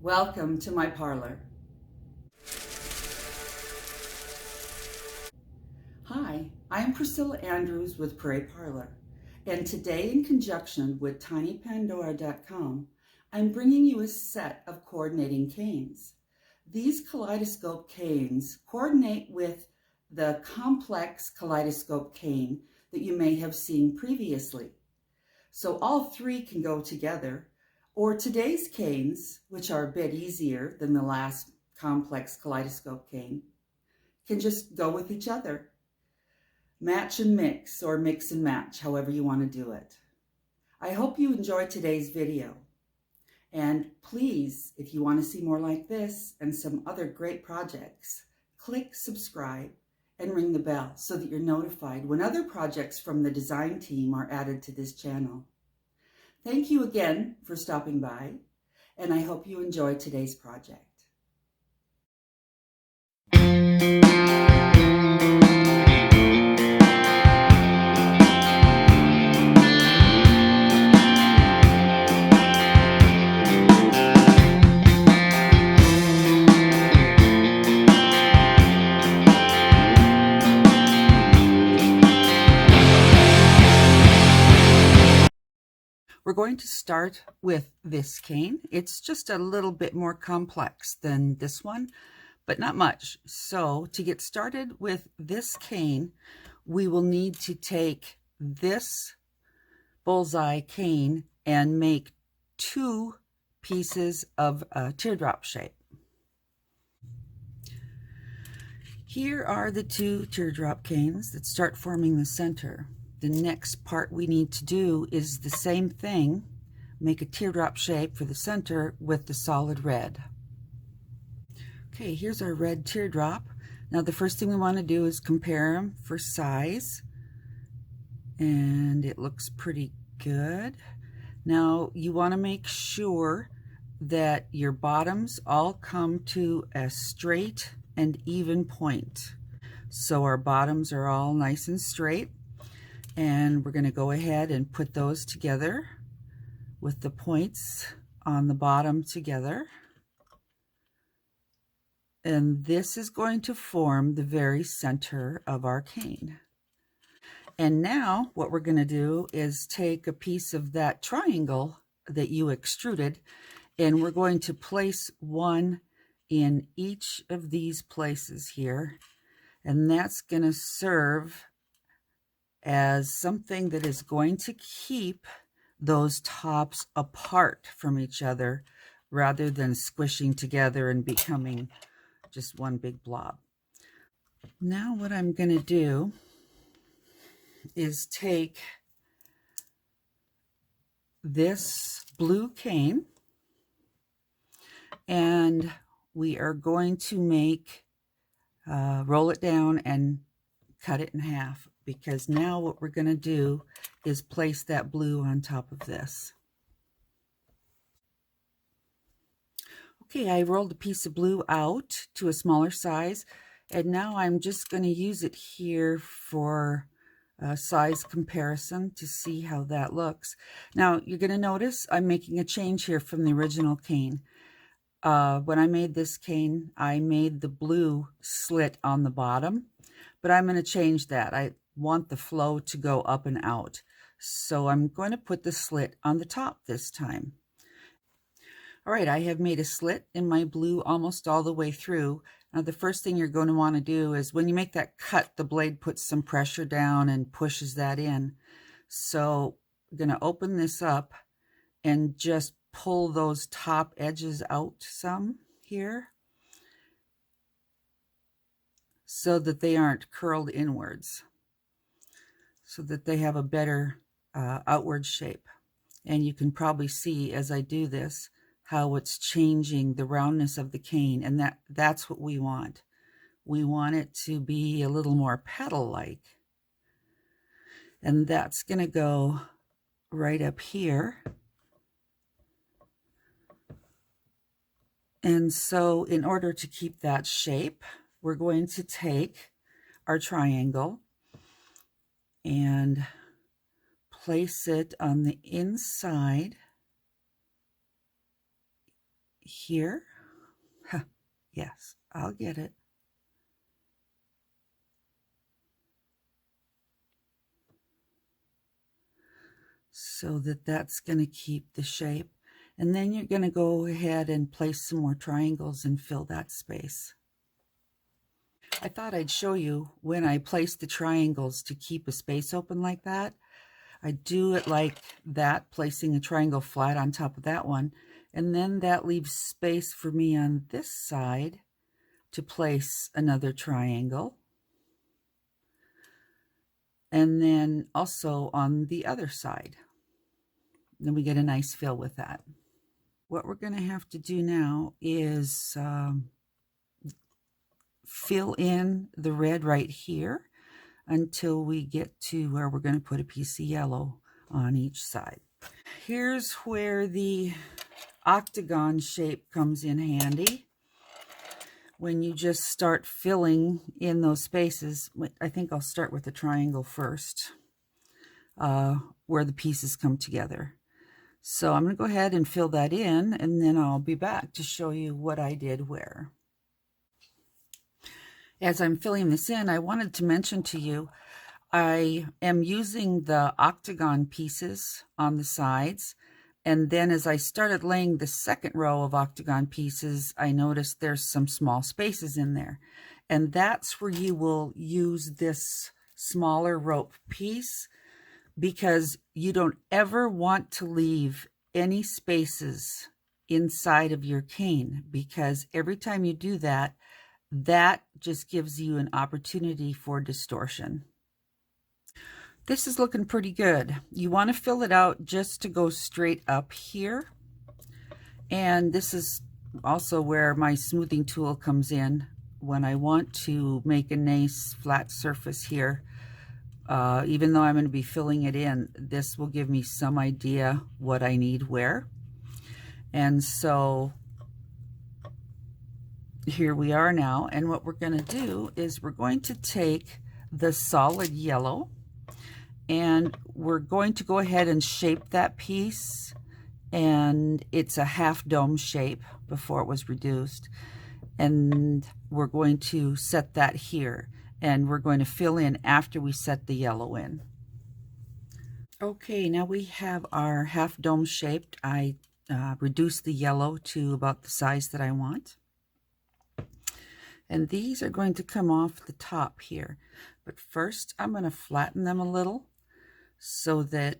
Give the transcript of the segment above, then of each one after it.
Welcome to my parlor. Hi, I am Priscilla Andrews with Prairie Parlor, and today, in conjunction with tinypandora.com, I'm bringing you a set of coordinating canes. These kaleidoscope canes coordinate with the complex kaleidoscope cane that you may have seen previously. So all three can go together, or today's canes, which are a bit easier than the last complex kaleidoscope cane, can just go with each other. Match and mix, or mix and match, however you want to do it. I hope you enjoyed today's video. And please, if you want to see more like this and some other great projects, click subscribe and ring the bell so that you're notified when other projects from the design team are added to this channel. Thank you again for stopping by, and I hope you enjoy today's project. We're going to start with this cane. It's just a little bit more complex than this one, but not much. So to get started with this cane, we will need to take this bullseye cane and make two pieces of a teardrop shape. Here are the two teardrop canes that start forming the center. The next part we need to do is the same thing, make a teardrop shape for the center with the solid red. Okay, here's our red teardrop. Now the first thing we want to do is compare them for size, and it looks pretty good. Now you want to make sure that your bottoms all come to a straight and even point. So our bottoms are all nice and straight. And we're going to go ahead and put those together with the points on the bottom together. And this is going to form the very center of our cane. And now what we're going to do is take a piece of that triangle that you extruded, and we're going to place one in each of these places here. And that's going to serve as something that is going to keep those tops apart from each other rather than squishing together and becoming just one big blob. Now what I'm going to do is take this blue cane, and we are going to make roll it down and cut it in half, because now what we're going to do is place that blue on top of this. Okay, I rolled a piece of blue out to a smaller size, and now I'm just going to use it here for a size comparison to see how that looks. Now you're going to notice I'm making a change here from the original cane. When I made this cane, I made the blue slit on the bottom, but I'm going to change that. I want the flow to go up and out, so I'm going to put the slit on the top this time. All right, I have made a slit in my blue almost all the way through. Now the first thing you're going to want to do is when you make that cut, the blade puts some pressure down and pushes that in. So I'm going to open this up and just pull those top edges out some here so that they aren't curled inwards, so that they have a better outward shape. And you can probably see as I do this how it's changing the roundness of the cane, and that's what we want. We want it to be a little more petal-like. And that's going to go right up here. And so in order to keep that shape, we're going to take our triangle and place it on the inside here. Huh, yes, I'll get it. So that's going to keep the shape. And then you're going to go ahead and place some more triangles and fill that space. I thought I'd show you when I place the triangles to keep a space open like that. I do it like that, placing a triangle flat on top of that one. And then that leaves space for me on this side to place another triangle. And then also on the other side. Then we get a nice fill with that. What we're going to have to do now is fill in the red right here until we get to where we're going to put a piece of yellow on each side. Here's where the octagon shape comes in handy. When you just start filling in those spaces, I think I'll start with the triangle first, where the pieces come together. So I'm going to go ahead and fill that in, and then I'll be back to show you what I did where. As I'm filling this in, I wanted to mention to you, I am using the octagon pieces on the sides. And then as I started laying the second row of octagon pieces, I noticed there's some small spaces in there. And that's where you will use this smaller rope piece, because you don't ever want to leave any spaces inside of your cane, because every time you do that, that just gives you an opportunity for distortion. This is looking pretty good. You want to fill it out just to go straight up here. And this is also where my smoothing tool comes in when I want to make a nice flat surface here. Even though I'm going to be filling it in, this will give me some idea what I need where. And so here we are now, and what we're going to do is we're going to take the solid yellow, and we're going to go ahead and shape that piece, and it's a half dome shape before it was reduced, and we're going to set that here, and we're going to fill in after we set the yellow in. Okay, now we have our half dome shaped. I reduced the yellow to about the size that I want. And these are going to come off the top here. But first, I'm going to flatten them a little so that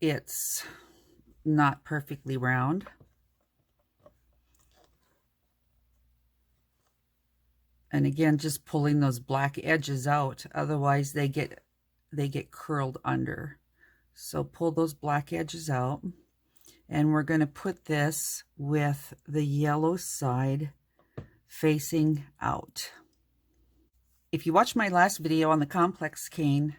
it's not perfectly round. And again, just pulling those black edges out, otherwise they get curled under. So pull those black edges out, and we're going to put this with the yellow side facing out. If you watched my last video on the complex cane,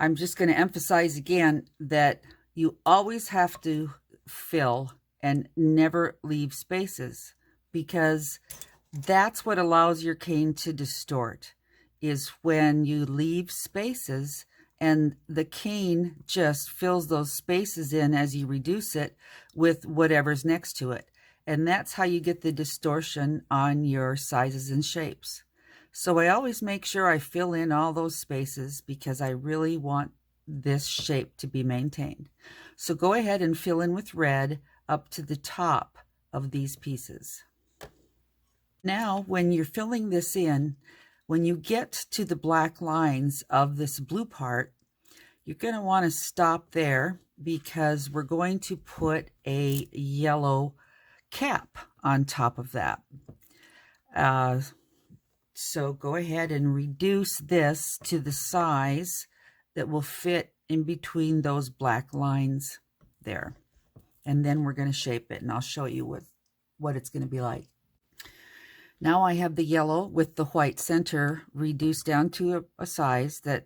I'm just going to emphasize again that you always have to fill and never leave spaces, because that's what allows your cane to distort, is when you leave spaces and the cane just fills those spaces in as you reduce it with whatever's next to it. And that's how you get the distortion on your sizes and shapes. So I always make sure I fill in all those spaces, because I really want this shape to be maintained. So go ahead and fill in with red up to the top of these pieces. Now, when you're filling this in, when you get to the black lines of this blue part, you're going to want to stop there, because we're going to put a yellow cap on top of that. So go ahead and reduce this to the size that will fit in between those black lines there. And then we're going to shape it, and I'll show you what it's going to be like. Now I have the yellow with the white center reduced down to a size that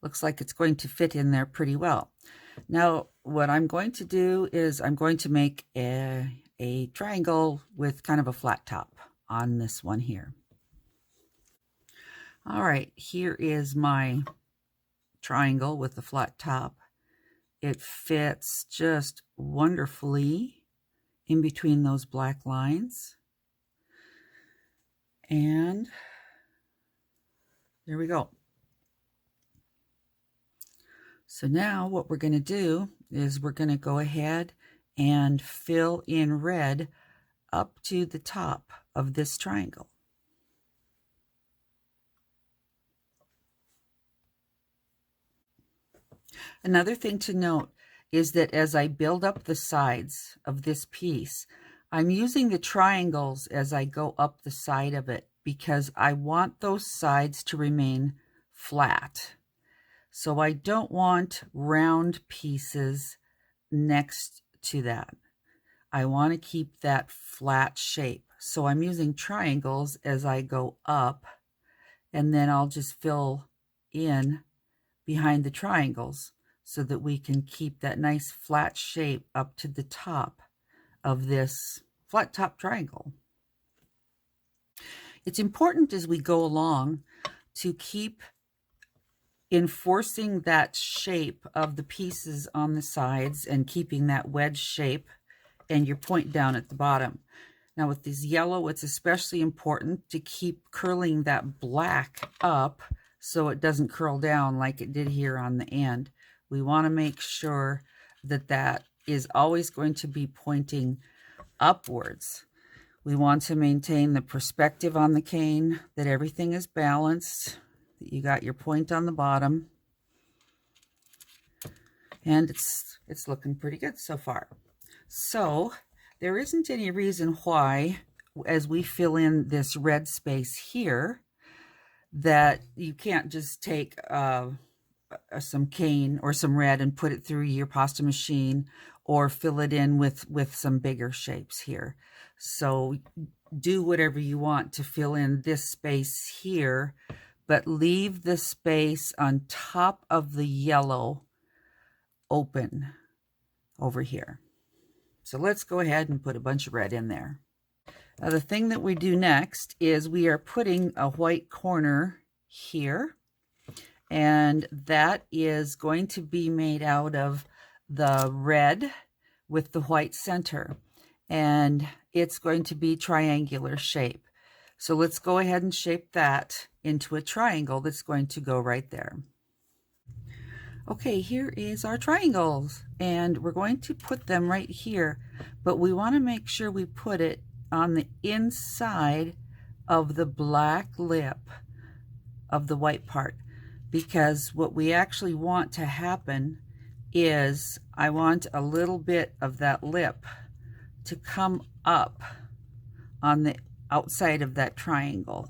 looks like it's going to fit in there pretty well. Now what I'm going to do is I'm going to make a triangle with kind of a flat top on this one here. All right, here is my triangle with the flat top. It fits just wonderfully in between those black lines. And there we go. So now what we're going to do is we're going to go ahead and fill in red up to the top of this triangle. Another thing to note is that as I build up the sides of this piece, I'm using the triangles as I go up the side of it because I want those sides to remain flat. So I don't want round pieces next to that. I want to keep that flat shape. So I'm using triangles as I go up, and then I'll just fill in behind the triangles so that we can keep that nice flat shape up to the top of this flat top triangle. It's important as we go along to keep enforcing that shape of the pieces on the sides and keeping that wedge shape and your point down at the bottom. Now with this yellow, it's especially important to keep curling that black up so it doesn't curl down like it did here on the end. We want to make sure that that is always going to be pointing upwards. We want to maintain the perspective on the cane, that everything is balanced, that you got your point on the bottom. And it's looking pretty good so far. So there isn't any reason why, as we fill in this red space here, that you can't just take some cane or some red and put it through your pasta machine or fill it in with some bigger shapes here. So do whatever you want to fill in this space here, but leave the space on top of the yellow open over here. So let's go ahead and put a bunch of red in there. Now the thing that we do next is we are putting a white corner here, and that is going to be made out of the red with the white center, and it's going to be triangular shape. So let's go ahead and shape that into a triangle that's going to go right there. Okay, here is our triangles, and we're going to put them right here, but we want to make sure we put it on the inside of the black lip of the white part, because what we actually want to happen is I want a little bit of that lip to come up on the outside of that triangle,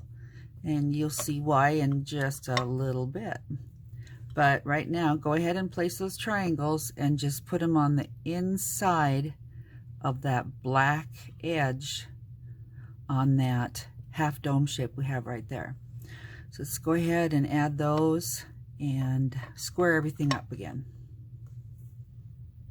and you'll see why in just a little bit. But right now, go ahead and place those triangles and just put them on the inside of that black edge on that half dome shape we have right there. So let's go ahead and add those and square everything up again.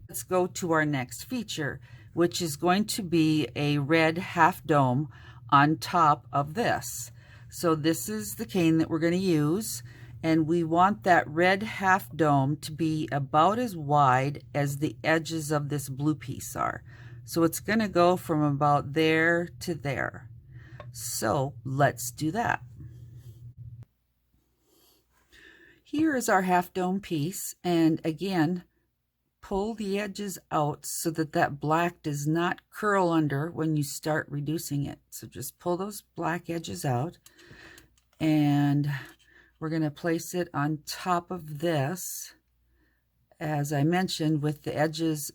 Let's go to our next feature, which is going to be a red half dome on top of this. So this is the cane that we're going to use, and we want that red half dome to be about as wide as the edges of this blue piece are. So it's going to go from about there to there. So let's do that. Here is our half dome piece, and again, pull the edges out so that that black does not curl under when you start reducing it. So just pull those black edges out, and we're going to place it on top of this, as I mentioned, with the edges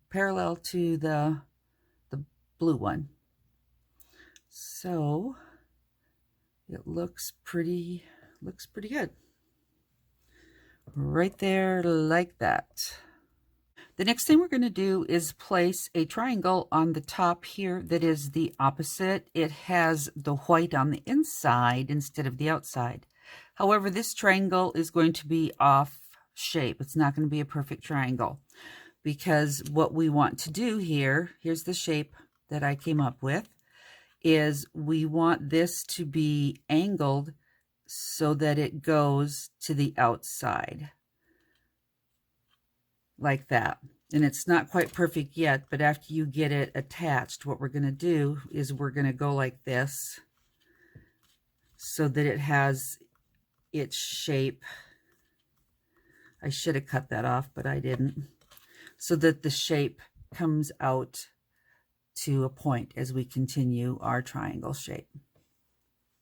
parallel to the blue one. So it looks pretty good. Right there like that. The next thing we're going to do is place a triangle on the top here that is the opposite. It has the white on the inside instead of the outside. However, this triangle is going to be off shape. It's not going to be a perfect triangle, because what we want to do here, here's the shape that I came up with, is we want this to be angled so that it goes to the outside, like that. And it's not quite perfect yet, but after you get it attached, what we're going to do is we're going to go like this so that it has its shape. I should have cut that off, but I didn't. So that the shape comes out to a point as we continue our triangle shape. What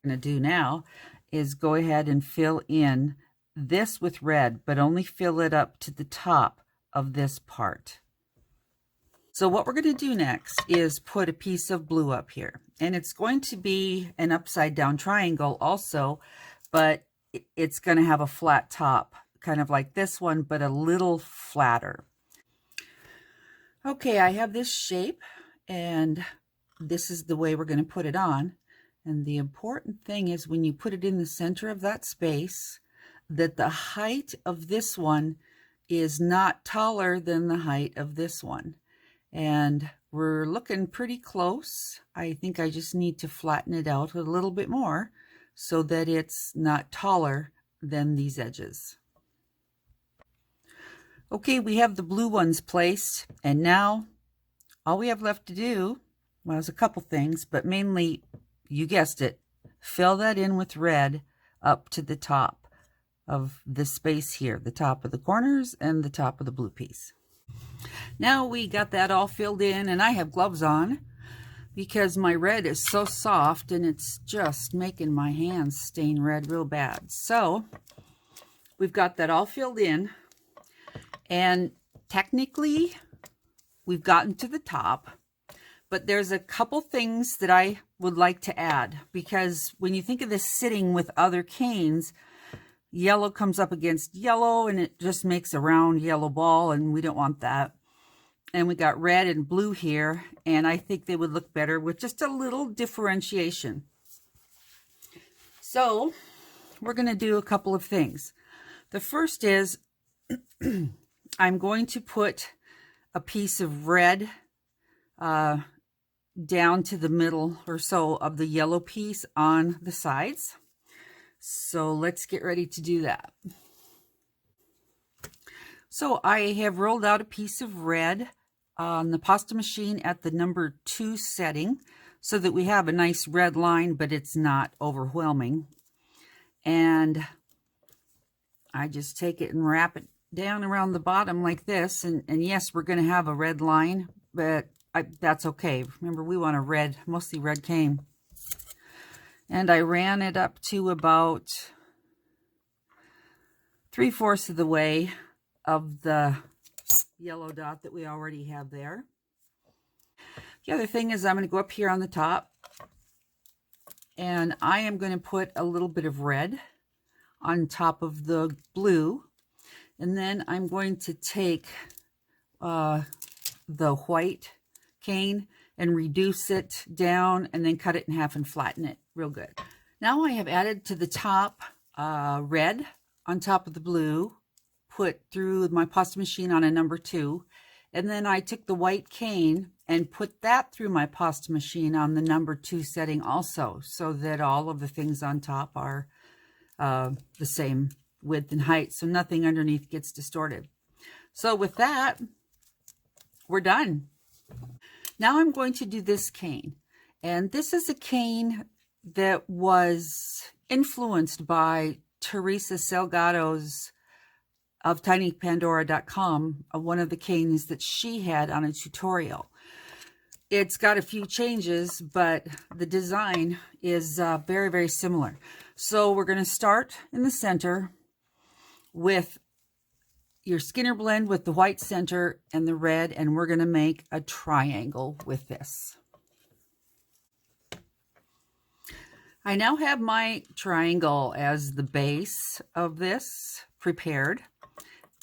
I'm going to do now is go ahead and fill in this with red, but only fill it up to the top of this part. So what we're going to do next is put a piece of blue up here, and it's going to be an upside down triangle also, but it's going to have a flat top, kind of like this one, but a little flatter. Okay, I have this shape, and this is the way we're going to put it on. And the important thing is when you put it in the center of that space, that the height of this one is not taller than the height of this one. And we're looking pretty close. I think I just need to flatten it out a little bit more so that it's not taller than these edges. Okay, we have the blue ones placed, and now all we have left to do, well, there's a couple things, but mainly, you guessed it, fill that in with red up to the top of the space here, the top of the corners and the top of the blue piece. Now we got that all filled in, and I have gloves on because my red is so soft and it's just making my hands stain red real bad. So we've got that all filled in, and technically we've gotten to the top, but there's a couple things that I would like to add, because when you think of this sitting with other canes, yellow comes up against yellow and it just makes a round yellow ball, and we don't want that. And we got red and blue here, and I think they would look better with just a little differentiation. So we're going to do a couple of things. The first is I'm going to put a piece of red down to the middle or so of the yellow piece on the sides. So let's get ready to do that. So I have rolled out a piece of red on the pasta machine at the number 2 setting so that we have a nice red line, but it's not overwhelming. And I just take it and wrap it down around the bottom like this. And yes, we're going to have a red line, but that's okay. Remember, we want a red, mostly red cane. And I ran it up to about 3/4 of the way of the yellow dot that we already have there. The other thing is I'm going to go up here on the top, and I am going to put a little bit of red on top of the blue, and then I'm going to take the white cane and reduce it down and then cut it in half and flatten it real good. Now I have added to the top red on top of the blue, put through my pasta machine on a number 2, and then I took the white cane and put that through my pasta machine on the number 2 setting also, so that all of the things on top are the same width and height, so nothing underneath gets distorted. So with that, we're done. Now I'm going to do this cane, and this is a cane that was influenced by Teresa Salgado's of tinypandora.com, one of the canes that she had on a tutorial. It's got a few changes, but the design is very, very similar. So we're going to start in the center with your Skinner blend with the white center and the red, and we're going to make a triangle with this. I now have my triangle as the base of this prepared,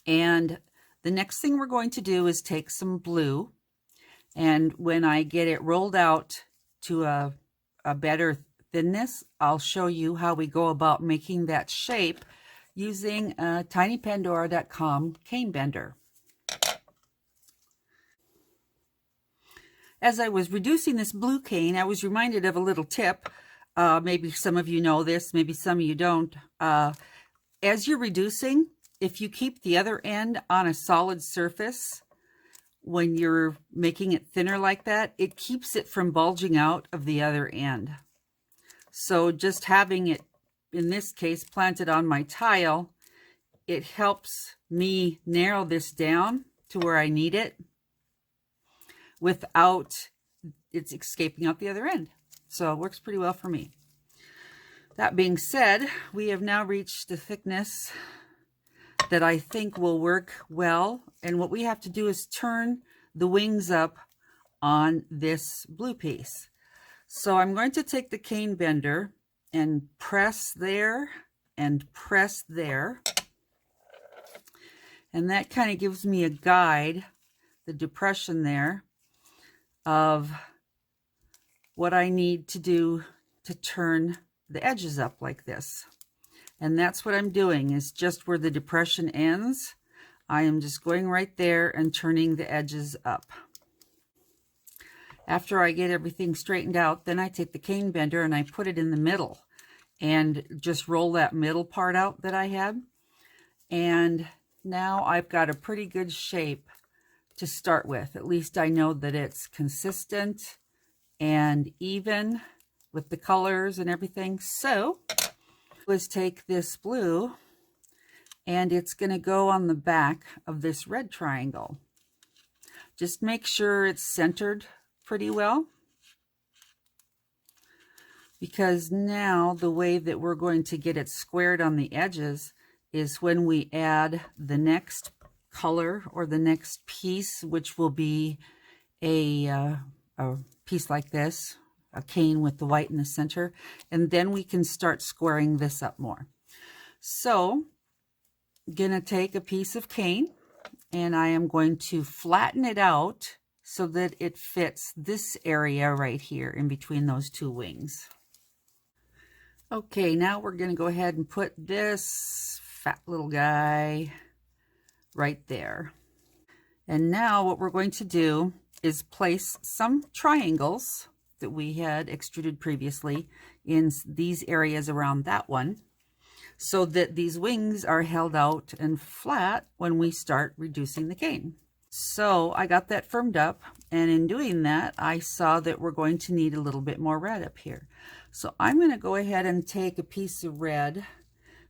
and the next thing we're going to do is take some blue, and when I get it rolled out to a better thinness, I'll show you how we go about making that shape using a tinypandora.com cane bender. As I was reducing this blue cane, I was reminded of a little tip. Maybe some of you know this, maybe some of you don't. As you're reducing, if you keep the other end on a solid surface, when you're making it thinner like that, it keeps it from bulging out of the other end. So just having it, in this case, planted on my tile, it helps me narrow this down to where I need it without it's escaping out the other end. So it works pretty well for me. That being said, we have now reached the thickness that I think will work well. And what we have to do is turn the wings up on this blue piece. So I'm going to take the cane bender and press there and press there. And that kind of gives me a guide, the depression there, of what I need to do to turn the edges up like this. And that's what I'm doing, is just where the depression ends, I am just going right there and turning the edges up. After I get everything straightened out, then I take the cane bender and I put it in the middle and just roll that middle part out that I had. And now I've got a pretty good shape to start with. At least I know that it's consistent and even with the colors and everything. So let's take this blue and it's going to go on the back of this red triangle. Just make sure it's centered pretty well, because now the way that we're going to get it squared on the edges is when we add the next color or the next piece, which will be a piece like this, a cane with the white in the center, and then we can start squaring this up more. So I'm gonna take a piece of cane and I am going to flatten it out so that it fits this area right here in between those two wings. Okay, now we're going to go ahead and put this fat little guy right there. And now what we're going to do is place some triangles that we had extruded previously in these areas around that one, so that these wings are held out and flat when we start reducing the cane. So I got that firmed up, and in doing that, I saw that we're going to need a little bit more red up here. So I'm going to go ahead and take a piece of red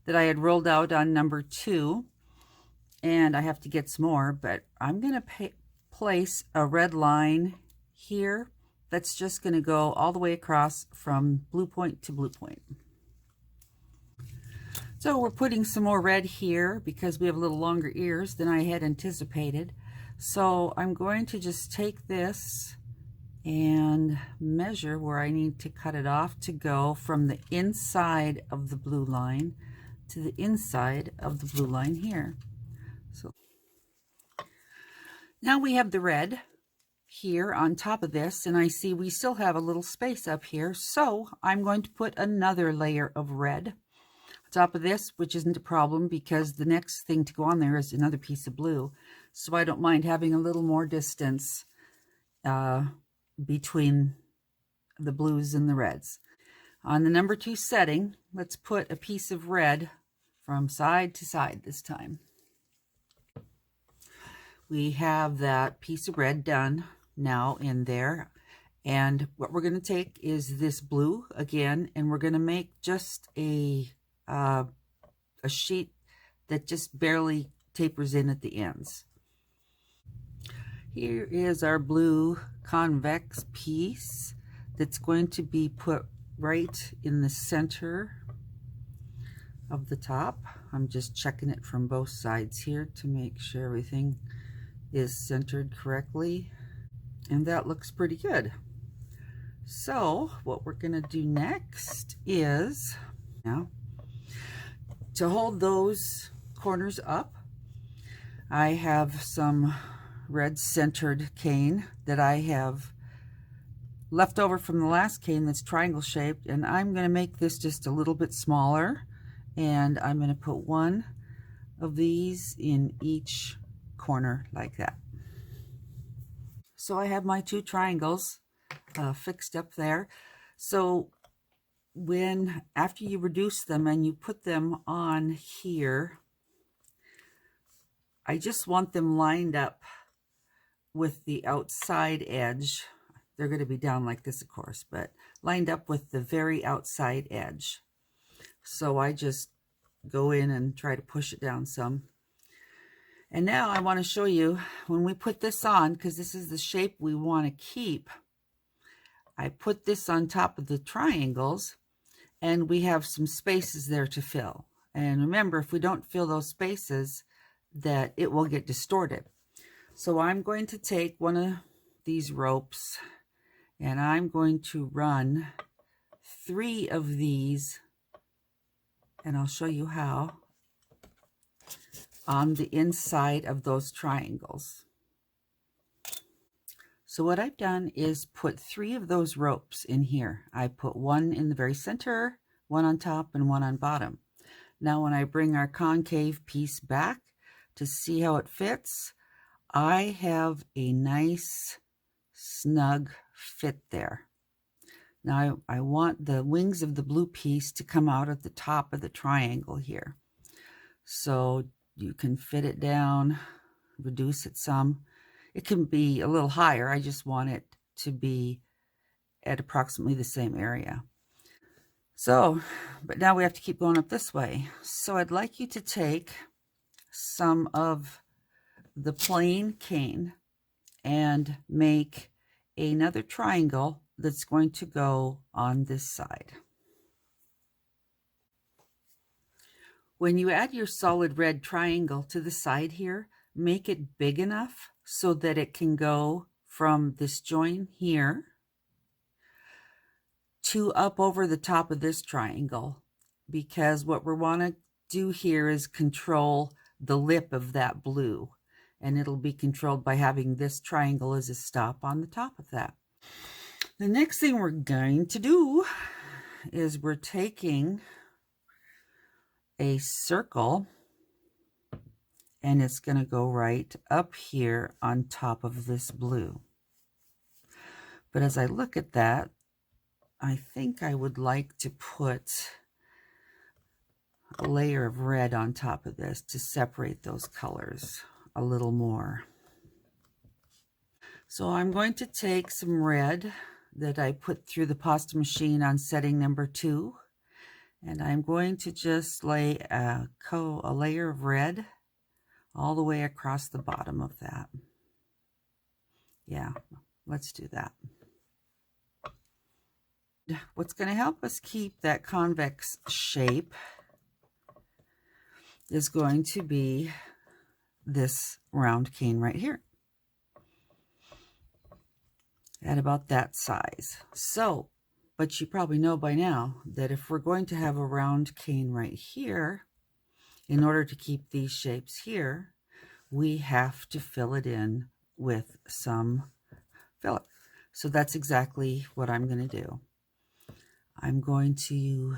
that I had rolled out on number 2, and I have to get some more, but I'm going to place a red line here that's just going to go all the way across from blue point to blue point. So we're putting some more red here because we have a little longer ears than I had anticipated. So I'm going to just take this and measure where I need to cut it off to go from the inside of the blue line to the inside of the blue line here. So now we have the red here on top of this, and I see we still have a little space up here. So I'm going to put another layer of red on top of this, which isn't a problem because the next thing to go on there is another piece of blue. So I don't mind having a little more distance between the blues and the reds. On the number 2 setting, let's put a piece of red from side to side this time. We have that piece of red done now in there. And what we're going to take is this blue again, and we're going to make just a sheet that just barely tapers in at the ends. Here is our blue convex piece that's going to be put right in the center of the top. I'm just checking it from both sides here to make sure everything is centered correctly, and that looks pretty good. So what we're going to do next is, now to hold those corners up, I have some red centered cane that I have left over from the last cane that's triangle shaped, and I'm going to make this just a little bit smaller, and I'm going to put one of these in each corner like that. So I have my 2 triangles fixed up there. So after you reduce them and you put them on here, I just want them lined up with the outside edge. They're going to be down like this, of course, but lined up with the very outside edge. So I just go in and try to push it down some. And now I want to show you when we put this on, because this is the shape we want to keep. I put this on top of the triangles, and we have some spaces there to fill. And remember, if we don't fill those spaces, that it will get distorted. So I'm going to take one of these ropes, and I'm going to run 3 of these, and I'll show you how, on the inside of those triangles. So what I've done is put 3 of those ropes in here. I put one in the very center, one on top, and one on bottom. Now when I bring our concave piece back to see how it fits, I have a nice snug fit there. Now I want the wings of the blue piece to come out at the top of the triangle here. So you can fit it down, reduce it some. It can be a little higher. I just want it to be at approximately the same area. So, but now we have to keep going up this way. So I'd like you to take some of the plain cane and make another triangle that's going to go on this side. When you add your solid red triangle to the side here, make it big enough so that it can go from this join here to up over the top of this triangle, because what we want to do here is control the lip of that blue, and it'll be controlled by having this triangle as a stop on the top of that. The next thing we're going to do is we're taking a circle, and it's going to go right up here on top of this blue. But as I look at that, I think I would like to put a layer of red on top of this to separate those colors a little more. So I'm going to take some red that I put through the pasta machine on setting number 2, and I'm going to just lay a layer of red all the way across the bottom of that. Yeah, let's do that. What's going to help us keep that convex shape is going to be this round cane right here, at about that size. So, but you probably know by now that if we're going to have a round cane right here, in order to keep these shapes here, we have to fill it in with some filler. So that's exactly what I'm going to do. I'm going to,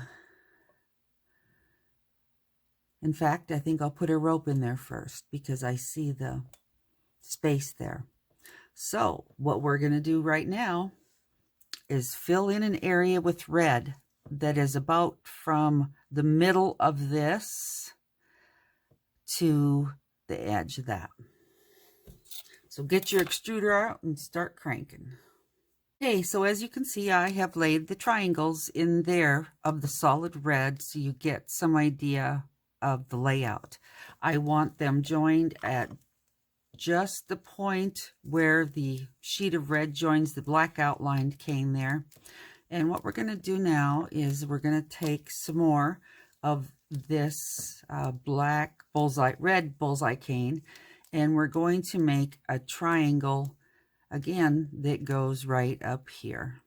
in fact, I think I'll put a rope in there first because I see the space there. So what we're going to do right now is fill in an area with red that is about from the middle of this to the edge of that. So get your extruder out and start cranking. Okay, so as you can see, I have laid the triangles in there of the solid red so you get some idea of the layout. I want them joined at just the point where the sheet of red joins the black outlined cane there. And what we're going to do now is we're going to take some more of this red bullseye cane, and we're going to make a triangle again that goes right up here.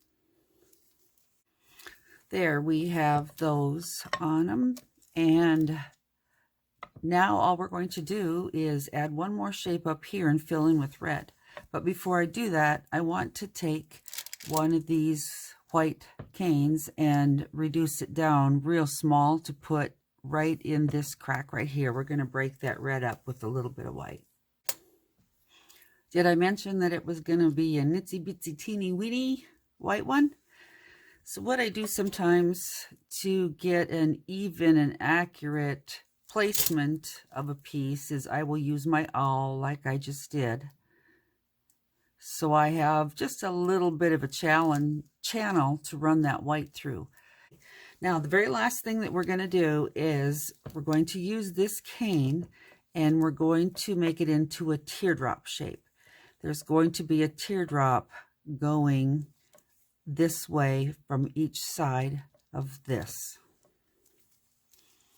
There, we have those on them, and now all we're going to do is add one more shape up here and fill in with red. But before I do that, I want to take one of these white canes and reduce it down real small to put right in this crack right here. We're going to break that red up with a little bit of white. Did I mention that it was going to be a nitsy bitsy teeny weeny white one? So what I do sometimes to get an even and accurate placement of a piece is I will use my awl like I just did, So I have just a little bit of a channel to run that white through. Now, the very last thing that we're going to do is we're going to use this cane and we're going to make it into a teardrop shape. There's going to be a teardrop going this way from each side of this.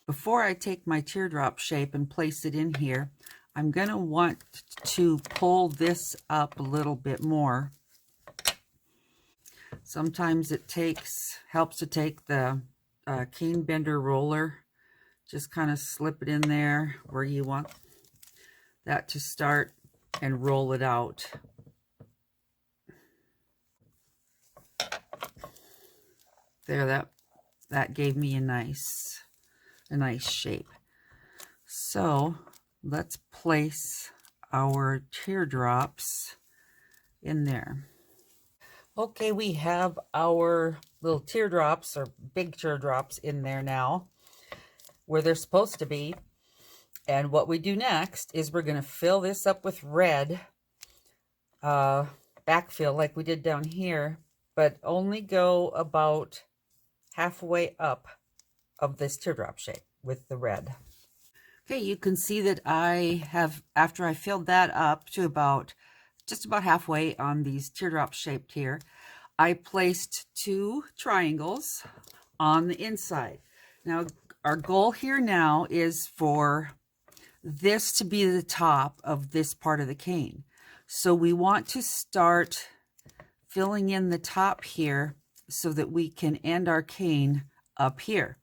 Before I take my teardrop shape and place it in here, I'm going to want to pull this up a little bit more. Sometimes it helps to take the cane bender roller, just kind of slip it in there where you want that to start and roll it out. There, that gave me a nice shape. So let's place our teardrops in there. Okay, we have our little teardrops, or big teardrops, in there now, where they're supposed to be. And what we do next is we're going to fill this up with red backfill like we did down here, but only go about halfway up of this teardrop shape with the red. Okay, you can see that I have, after I filled that up to just about halfway on these teardrop shaped here, I placed 2 triangles on the inside. Now, our goal here now is for this to be the top of this part of the cane. So we want to start filling in the top here so that we can end our cane up here.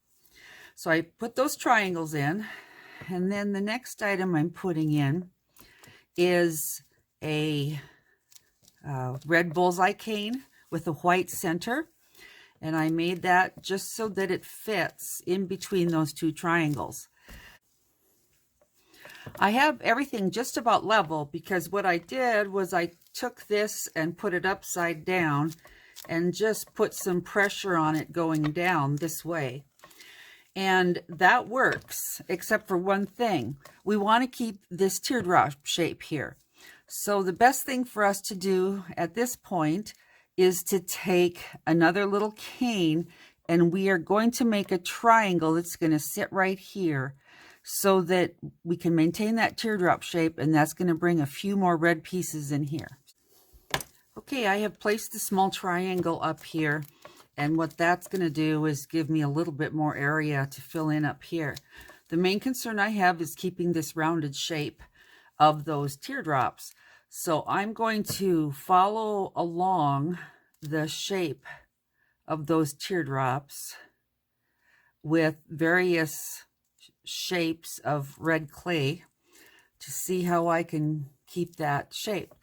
So I put those triangles in, and then the next item I'm putting in is a red bullseye cane with a white center, and I made that just so that it fits in between those 2 triangles. I have everything just about level because what I did was I took this and put it upside down and just put some pressure on it going down this way. And that works, except for one thing. We want to keep this teardrop shape here. So the best thing for us to do at this point is to take another little cane, and we are going to make a triangle that's going to sit right here so that we can maintain that teardrop shape, and that's going to bring a few more red pieces in here. Okay, I have placed the small triangle up here, and what that's going to do is give me a little bit more area to fill in up here. The main concern I have is keeping this rounded shape of those teardrops. So I'm going to follow along the shape of those teardrops with various shapes of red clay to see how I can keep that shape.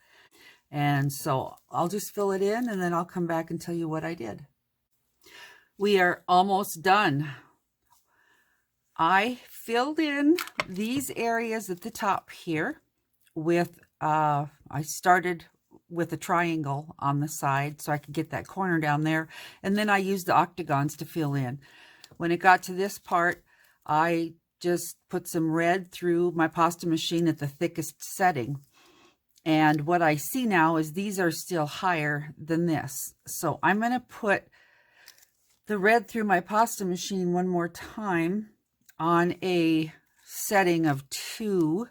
And so I'll just fill it in, and then I'll come back and tell you what I did. We are almost done. I filled in these areas at the top here with, I started with a triangle on the side so I could get that corner down there. And then I used the octagons to fill in. When it got to this part, I just put some red through my pasta machine at the thickest setting. And what I see now is these are still higher than this. So I'm going to put the red through my pasta machine one more time on a setting of 2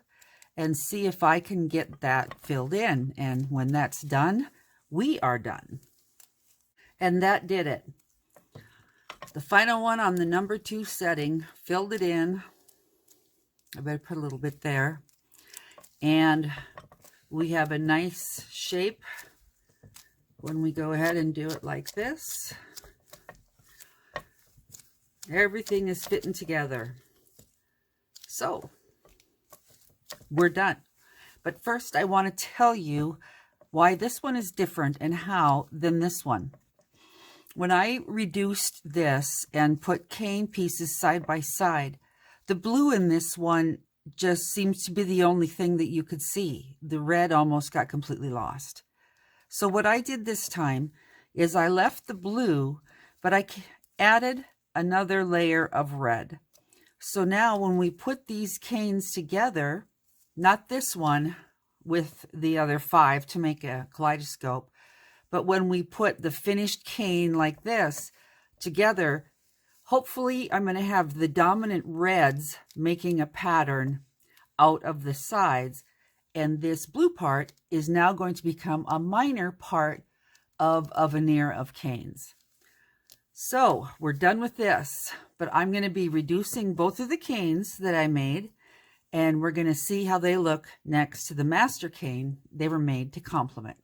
and see if I can get that filled in. And when that's done, we are done. And that did it. The final one on the number 2 setting, filled it in. I better put a little bit there. And we have a nice shape when we go ahead and do it like this. Everything is fitting together. So, we're done. But first, I want to tell you why this one is different and how than this one. When I reduced this and put cane pieces side by side, the blue in this one just seems to be the only thing that you could see. The red almost got completely lost. So what I did this time is I left the blue, but I added another layer of red. So now when we put these canes together, not this one, with the other 5 to make a kaleidoscope. But when we put the finished cane like this together, hopefully I'm going to have the dominant reds making a pattern out of the sides. And this blue part is now going to become a minor part of a veneer of canes. So we're done with this, but I'm going to be reducing both of the canes that I made, and we're going to see how they look next to the master cane they were made to complement.